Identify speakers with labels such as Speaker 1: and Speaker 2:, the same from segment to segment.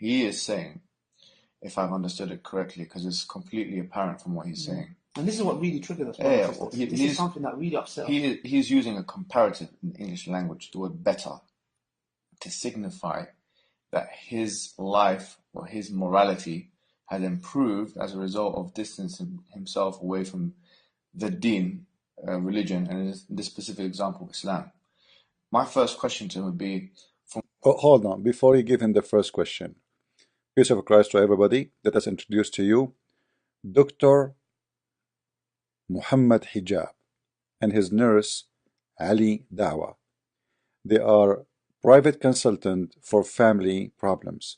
Speaker 1: he is saying, if I've understood it correctly, because it's completely apparent from what he's saying.
Speaker 2: And this is what really triggered us,
Speaker 1: Yeah,
Speaker 2: brothers
Speaker 1: yeah,
Speaker 2: and
Speaker 1: well,
Speaker 2: sisters. This is something that really upset us.
Speaker 1: he's using a comparative in English language, the word better, to signify that his life or his morality has improved as a result of distancing himself away from the deen, religion, and in this specific example, Islam. My first question to him would be,
Speaker 3: Oh, hold on. Before you give him the first question, peace of Christ to everybody. Let us introduce to you Dr. Muhammad Hijab and his nurse Ali Dawa. They are private consultant for family problems.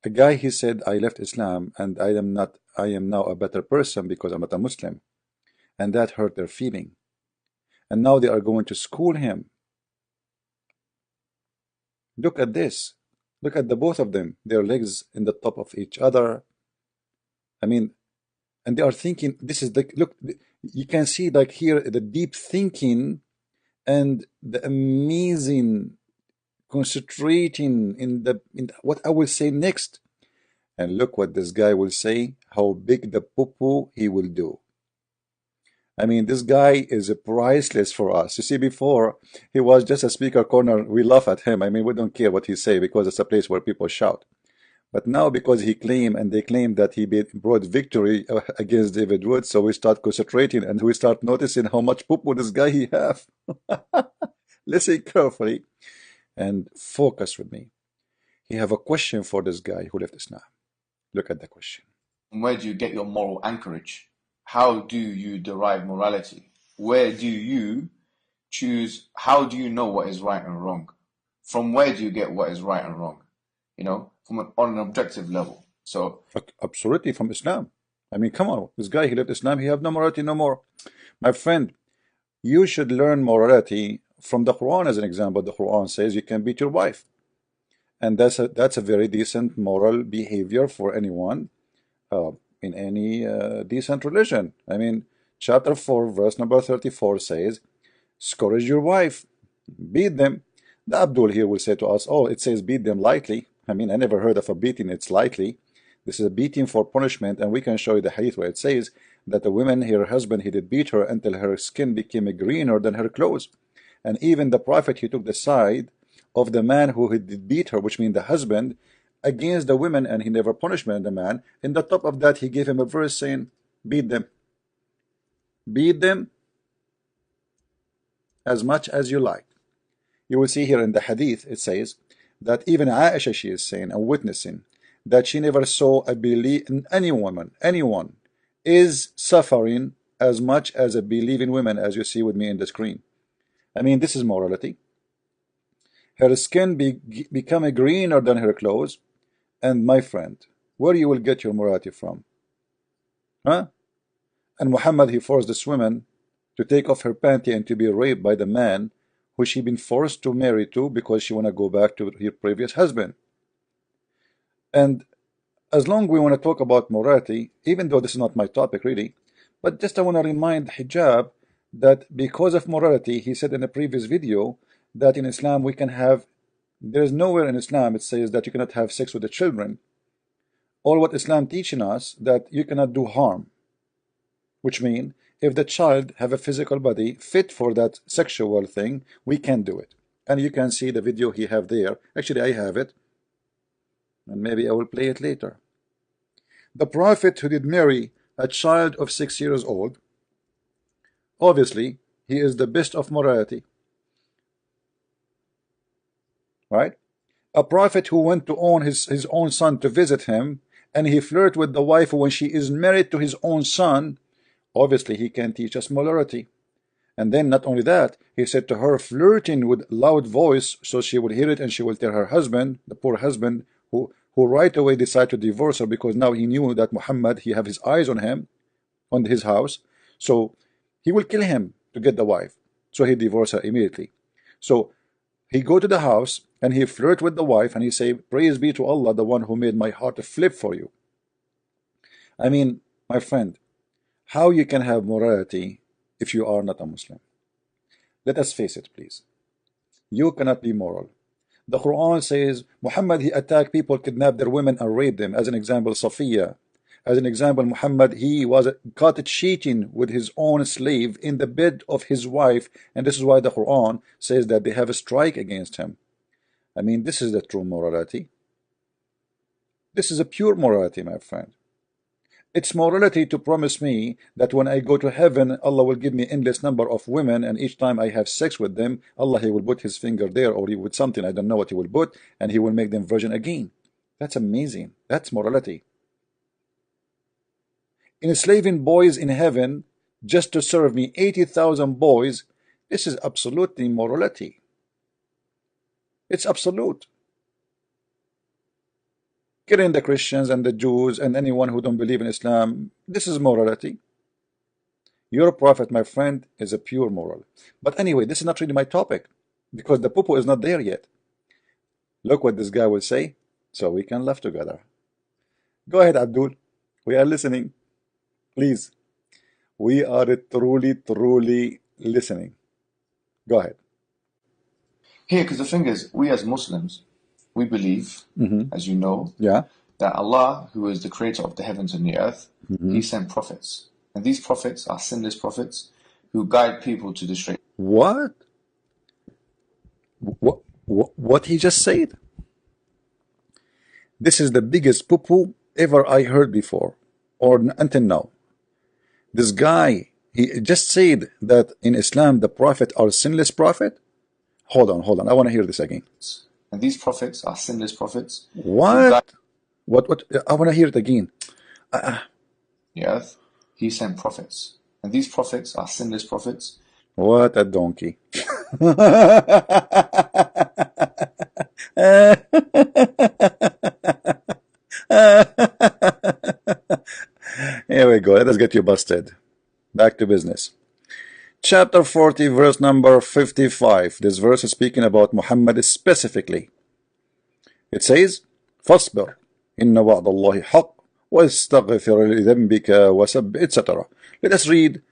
Speaker 3: A guy, he said, I left Islam and I am now a better person because I'm not a Muslim. And that hurt their feeling. And now they are going to school him. Look at this. Look at the both of them. Their legs in the top of each other. I mean, and they are thinking, this is the, look, you can see like here the deep thinking and the amazing concentrating in what I will say next. And look what this guy will say, how big the poo-poo he will do. I mean, this guy is priceless for us. You see, before, he was just a speaker corner. We laugh at him. I mean, we don't care what he say because it's a place where people shout. But now, because he claimed, and they claim that he brought victory against David Wood, so we start concentrating and we start noticing how much poo-poo this guy he have. Listen carefully and focus with me. He have a question for this guy who left Islam. Look at the question.
Speaker 1: where do you get your moral anchorage? How do you derive morality? Where do you choose? How do you know what is right and wrong? From where do you get what is right and wrong? On an objective level. So
Speaker 3: absolutely from Islam. I mean, come on, this guy, he left Islam, he have no morality no more. My friend, you should learn morality from the Quran as an example. The Quran says you can beat your wife. And that's a very decent moral behavior for anyone in any decent religion. I mean, chapter 4, verse number 34 says, scourge your wife, beat them. The Abdul here will say to us, oh, it says beat them lightly. I mean, I never heard of a beating it's lightly. This is a beating for punishment, and we can show you the hadith where it says that the woman, her husband, he did beat her until her skin became greener than her clothes. And even the Prophet, he took the side of the man who did beat her, which means the husband, against the women, and he never punished the man. In the top of that, he gave him a verse saying, beat them. Beat them as much as you like. You will see here in the hadith, it says that even Aisha, she is saying and witnessing that she never saw a belief in any woman, anyone is suffering as much as a believing woman, as you see with me in the screen. I mean, this is morality. Her skin become greener than her clothes. And my friend, where you will get your morality from? Huh? And Muhammad, he forced this woman to take off her panty and to be raped by the man who she been forced to marry to because she want to go back to her previous husband. And as long we want to talk about morality, even though this is not my topic really, but just I want to remind Hijab that because of morality, he said in a previous video that in Islam we can have, there is nowhere in Islam it says that you cannot have sex with the children. All what Islam teaching us that you cannot do harm, which means if the child have a physical body fit for that sexual thing, we can do it. And you can see the video he have there. Actually, I have it, and maybe I will play it later. The Prophet who did marry a child of 6 years old, obviously he is the best of morality, right? A prophet who went to own his own son to visit him, and he flirted with the wife when she is married to his own son, obviously he can teach us morality. And then not only that, he said to her, flirting with loud voice so she would hear it and she will tell her husband, the poor husband, who right away decided to divorce her because now he knew that Muhammad, he have his eyes on him, on his house, so he will kill him to get the wife. So he divorced her immediately. So he go to the house and he flirt with the wife and he say, praise be to Allah, the one who made my heart flip for you. I mean, my friend, how you can have morality if you are not a Muslim? Let us face it, please. You cannot be moral. The Quran says Muhammad, he attacked people, kidnapped their women and raped them. As an example, Safiya. As an example, Muhammad, he was caught cheating with his own slave in the bed of his wife, and this is why the Quran says that they have a strike against him. I mean, this is the true morality. This is a pure morality, my friend. It's morality to promise me that when I go to heaven, Allah will give me endless number of women, and each time I have sex with them, Allah, he will put his finger there, or he would something, I don't know what he will put, and he will make them virgin again. That's amazing. That's morality. Enslaving boys in heaven just to serve me 80,000 boys, this is absolutely morality. It's absolute. Killing the Christians and the Jews and anyone who don't believe in Islam, this is morality. Your prophet, my friend, is a pure moral. But anyway, this is not really my topic, because the poo-poo is not there yet. Look what this guy will say, so we can laugh together. Go ahead, Abdul. We are listening. Please. We are truly listening. Go ahead.
Speaker 1: Here, because the thing is, we as Muslims, we believe, as you know,
Speaker 3: Yeah.
Speaker 1: that Allah, who is the creator of the heavens and the earth, he sent prophets. And these prophets are sinless prophets who guide people to the straight.
Speaker 3: What? What he just said? This is the biggest poo-poo ever I heard before, or until now. This guy, he just said that in Islam the prophet are sinless prophet. Hold on. I want to hear this again.
Speaker 1: And these prophets are sinless prophets.
Speaker 3: What? What? I want to hear it again.
Speaker 1: The earth, he sent prophets. And these prophets are sinless prophets.
Speaker 3: What a donkey. Here we go. Let us get you busted. Back to business. Chapter 40, verse number 55. This verse is speaking about Muhammad specifically. It says, فاصبر إن وعد الله حق واستغفر لذنبك وسب, etc. Let us read,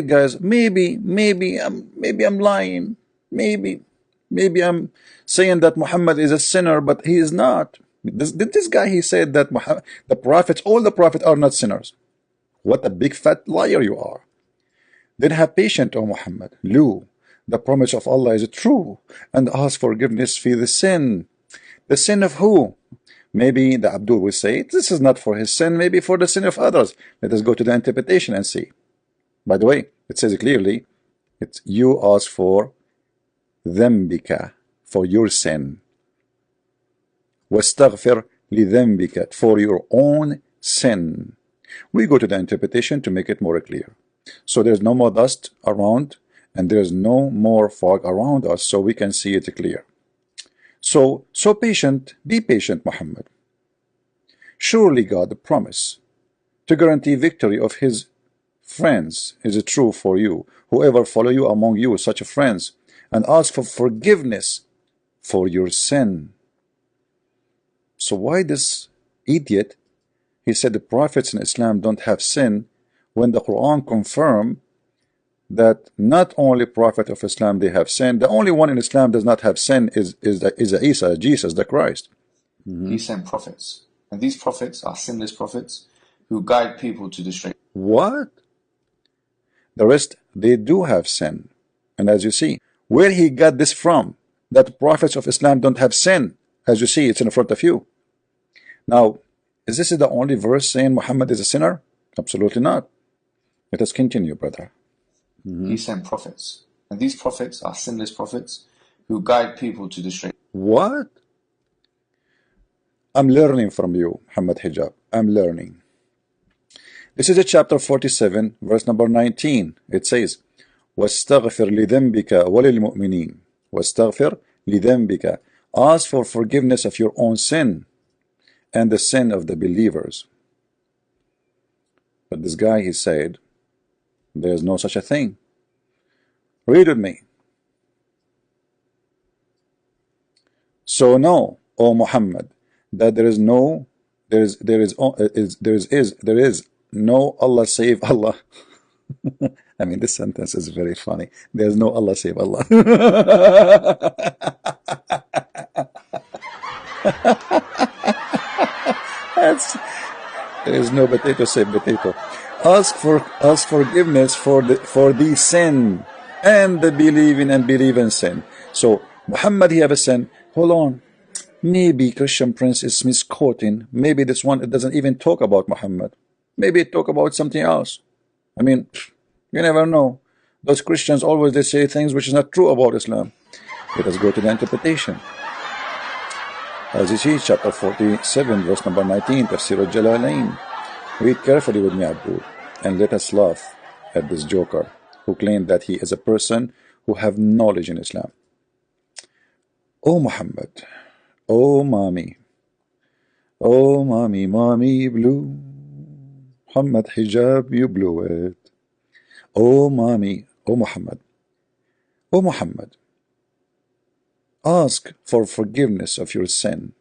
Speaker 3: guys. Maybe I'm lying. Maybe I'm saying that Muhammad is a sinner, but he is not. This guy, he said that Muhammad, the prophets, all the prophets are not sinners. What a big fat liar you are. Then have patience, O Muhammad. Lo, the promise of Allah is true, and ask forgiveness for the sin. The sin of who? Maybe the Abdul will say, this is not for his sin, maybe for the sin of others. Let us go to the interpretation and see. By the way, it says clearly, it's you ask for ذنبك, for your sin. واستغفر لذنبك, for your own sin. We go to the interpretation to make it more clear. So there's no more dust around, and there's no more fog around us, so we can see it clear. So patient, be patient, Muhammad. Surely God promised to guarantee victory of his friends is true for you, whoever follow you among you, such friends, and ask for forgiveness for your sin. So why this idiot, he said the prophets in Islam don't have sin, when the Quran confirm that not only prophet of Islam they have sin, the only one in Islam does not have sin is Isa, Jesus the Christ.
Speaker 1: He sent prophets, and these prophets are sinless prophets who guide people to the straight.
Speaker 3: What? The rest, they do have sin. And as you see, where he got this from, that prophets of Islam don't have sin, as you see, it's in front of you. Now, is this the only verse saying Muhammad is a sinner? Absolutely not. Let us continue, brother.
Speaker 1: He sent prophets, and these prophets are sinless prophets who guide people to the straight.
Speaker 3: What? I'm learning from you, Muhammad Hijab. I'm learning. This is a chapter 47, verse number 19. It says, وَاسْتَغْفِرْ لِذَنْبِكَ وَلِلْمُؤْمِنِينَ وَاسْتَغْفِرْ لِذَنْبِكَ. Ask for forgiveness of your own sin and the sin of the believers. But this guy, he said, there is no such a thing. Read with me. So know, O Muhammad, that there is no Allah save Allah. I mean, this sentence is very funny. There is no Allah save Allah. That's, there is no potato, say potato. Ask forgiveness for the sin and the believe in sin. So Muhammad, he have a sin. Hold on. Maybe Christian Prince is misquoting. Maybe this one, it doesn't even talk about Muhammad. Maybe it talk about something else. I mean, you never know. Those Christians always, they say things which is not true about Islam. Let us go to the interpretation. As you see, chapter 47, verse number 19, Tafsir al-Jalalain. Read carefully with me, Abdul, and let us laugh at this joker who claimed that he is a person who have knowledge in Islam. Oh Muhammad, oh mommy, mommy blue, Muhammad hijab, you blew it. Oh mommy, oh Muhammad, ask for forgiveness of your sin.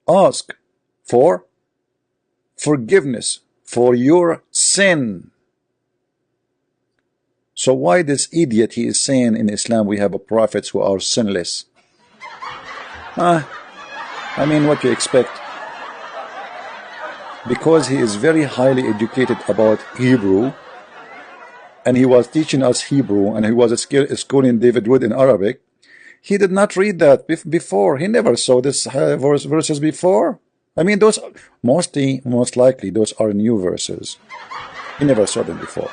Speaker 3: Ask for forgiveness for your sin. So why this idiot, he is saying in Islam we have a prophets who are sinless? I mean, what you expect? Because he is very highly educated about Hebrew, and he was teaching us Hebrew, and he was schooling David Wood in Arabic. He did not read that before. He never saw this verses before. I mean, those most likely those are new verses. He never saw them before.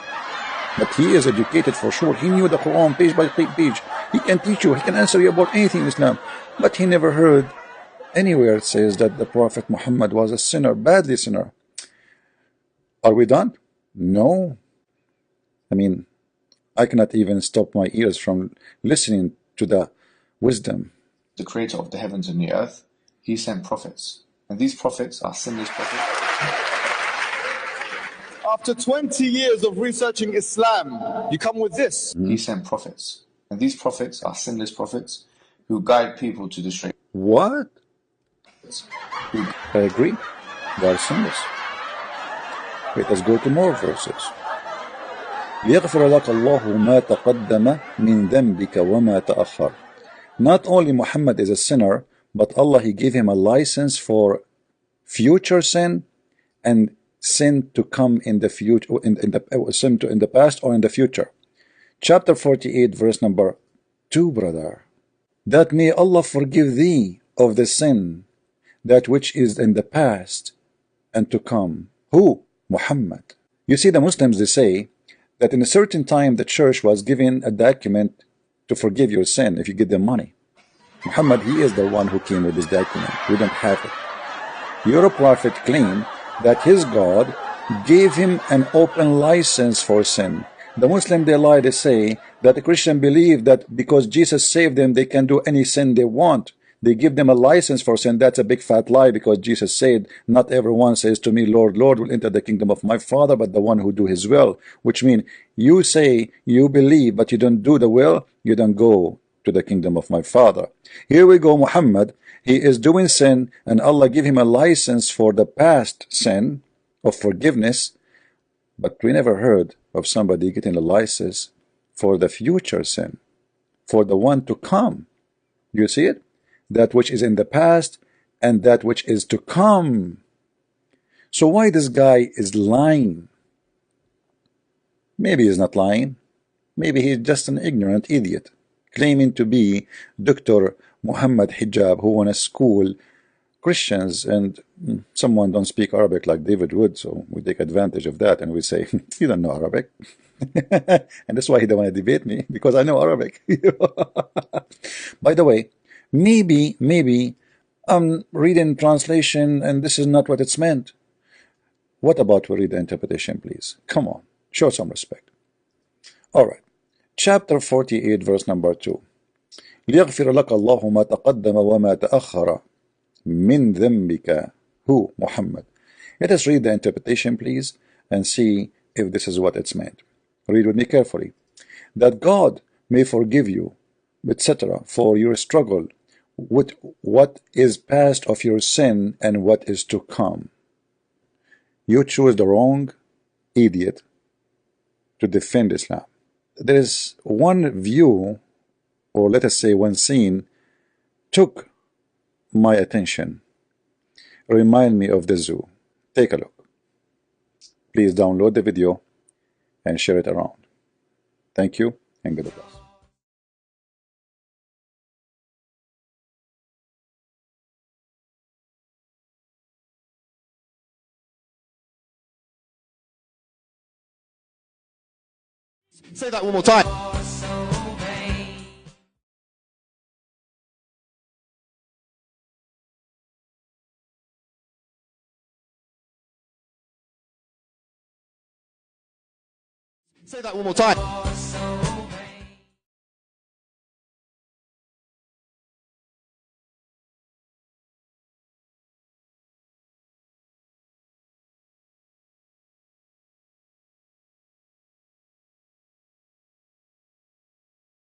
Speaker 3: But he is educated for sure. He knew the Quran page by page. He can teach you. He can answer you about anything in Islam. But he never heard anywhere it says that the Prophet Muhammad was a sinner, badly sinner. Are we done? No. I mean, I cannot even stop my ears from listening to the wisdom.
Speaker 1: The creator of the heavens and the earth, he sent prophets. And these prophets are sinless prophets.
Speaker 4: After 20 years of researching Islam, you come with this.
Speaker 1: He sent prophets. And these prophets are sinless prophets who guide people to the straight.
Speaker 3: What? I agree. They are sinless. Let us go to more verses. ليغفر لك الله ما تقدم من ذنبك وما تأخر. Not only Muhammad is a sinner, but Allah, he gave him a license for future sin and sin to come in the future, sin in the past or in the future. Chapter 48, verse number 2, brother. That may Allah forgive thee of the sin, that which is in the past and to come. Who? Muhammad. You see, the Muslims, they say that in a certain time the church was given a document to forgive your sin if you give them money. Muhammad, he is the one who came with this document. We don't have it. Your prophet claimed that his God gave him an open license for sin. The Muslim, they lie, they say that the Christian believe that because Jesus saved them, they can do any sin they want. They give them a license for sin. That's a big fat lie, because Jesus said, not everyone says to me, Lord, Lord, will enter the kingdom of my Father, but the one who do his will. Which means you say you believe, but you don't do the will, you don't go to the kingdom of my Father. Here we go, Muhammad. He is doing sin, and Allah give him a license for the past sin of forgiveness, but we never heard of somebody getting a license for the future sin, for the one to come. You see it? That which is in the past and that which is to come. So why this guy is lying? Maybe he's not lying. Maybe he's just an ignorant idiot, claiming to be Dr. Muhammad Hijab, who want to school Christians, and someone don't speak Arabic like David Wood, so we take advantage of that and we say, you don't know Arabic. And that's why he don't want to debate me, because I know Arabic. By the way, maybe I'm reading translation and this is not what it's meant. What about we read the interpretation, please? Come on, show some respect. All right. Chapter 48, verse number 2. ليغفر لك الله ما تقدم وما تأخر من ذنبك. Who? Muhammad. Let us read the interpretation, please, and see if this is what it's meant. Read with me carefully. That God may forgive you, etc., for your struggle with what is past of your sin and what is to come. You choose the wrong idiot to defend Islam. There is one view, or let us say one scene, took my attention. Remind me of the zoo. Take a look. Please download the video and share it around. Thank you and God bless.
Speaker 4: Say that one more time. Say that one more time.